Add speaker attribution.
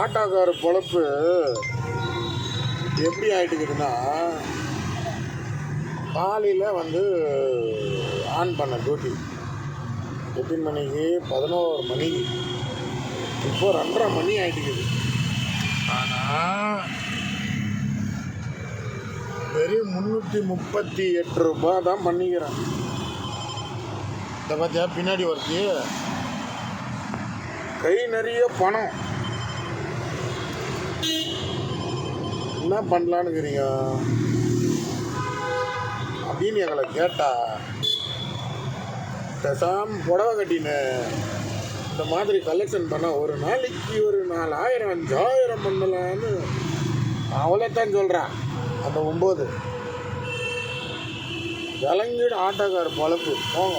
Speaker 1: ஆட்டோக்கார பொழப்பு எப்படி ஆகிட்டுக்குதுன்னா, காலையில் வந்து ஆன் பண்ண டியூட்டி எத்தனை மணிக்கு? 11 மணிக்கு. இப்போ 2:30 மணி ஆகிட்டுக்குது. ஆனால் வெறும் 338 ரூபா தான் பண்ணிக்கிறேன். இதை பார்த்தியா பின்னாடி வருது, கை நிறைய பணம். என்ன பண்ணலான்னு இருக்கிறீங்க அப்படின்னு எங்களை கேட்டா, பேசாம புடவை கட்டின்னு இந்த மாதிரி கலெக்ஷன் பண்ணால் ஒரு நாளைக்கு ஒரு 4000 5000 பண்ணலான்னு அவ்வளோத்தான் சொல்கிறான். அந்த 9 விளங்கிடு ஆட்டோக்கார பொழப்பு போங்க.